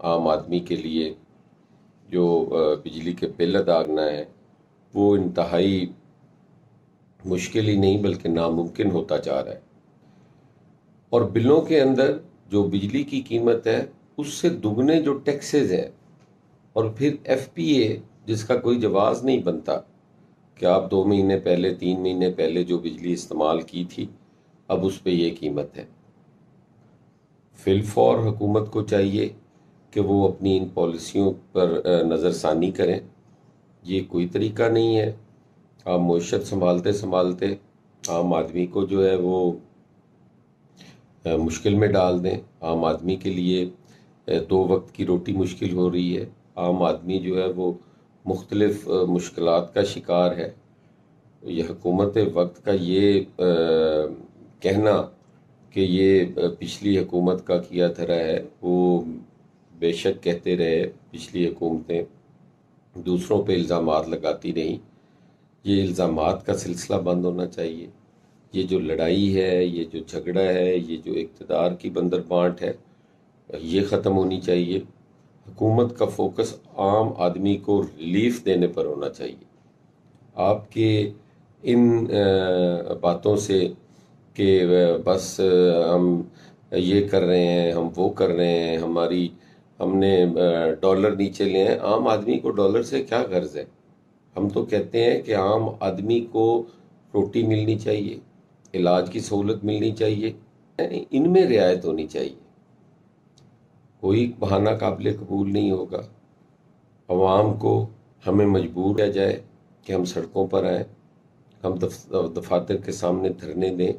عام آدمی کے لیے جو بجلی کے بل ادا کرنا ہے وہ انتہائی مشکل ہی نہیں بلکہ ناممکن ہوتا جا رہا ہے، اور بلوں کے اندر جو بجلی کی قیمت ہے اس سے دگنے جو ٹیکسز ہیں، اور پھر ایف پی اے جس کا کوئی جواز نہیں بنتا کہ آپ 2 مہینے پہلے 3 مہینے پہلے جو بجلی استعمال کی تھی اب اس پہ یہ قیمت ہے۔ فی الفور حکومت کو چاہیے کہ وہ اپنی ان پالیسیوں پر نظر ثانی کریں۔ یہ کوئی طریقہ نہیں ہے، آپ معیشت سنبھالتے سنبھالتے عام آدمی کو جو ہے وہ مشکل میں ڈال دیں۔ عام آدمی کے لیے 2 وقت کی روٹی مشکل ہو رہی ہے، عام آدمی جو ہے وہ مختلف مشکلات کا شکار ہے۔ یہ حکومت وقت کا یہ کہنا کہ یہ پچھلی حکومت کا کیا دھرا ہے، وہ بے شک کہتے رہے، پچھلی حکومتیں دوسروں پہ الزامات لگاتی رہیں۔ یہ الزامات کا سلسلہ بند ہونا چاہیے۔ یہ جو لڑائی ہے، یہ جو جھگڑا ہے، یہ جو اقتدار کی بندر بانٹ ہے، یہ ختم ہونی چاہیے۔ حکومت کا فوکس عام آدمی کو ریلیف دینے پر ہونا چاہیے۔ آپ کے ان باتوں سے کہ بس ہم یہ کر رہے ہیں، ہم وہ کر رہے ہیں، ہم نے ڈالر نیچے لے ہیں، عام آدمی کو ڈالر سے کیا غرض ہے؟ ہم تو کہتے ہیں کہ عام آدمی کو روٹی ملنی چاہیے، علاج کی سہولت ملنی چاہیے، یعنی ان میں رعایت ہونی چاہیے۔ کوئی بہانہ قابل قبول نہیں ہوگا۔ عوام کو ہمیں مجبور کیا جائے کہ ہم سڑکوں پر آئیں، ہم دفاتر کے سامنے دھرنے دیں،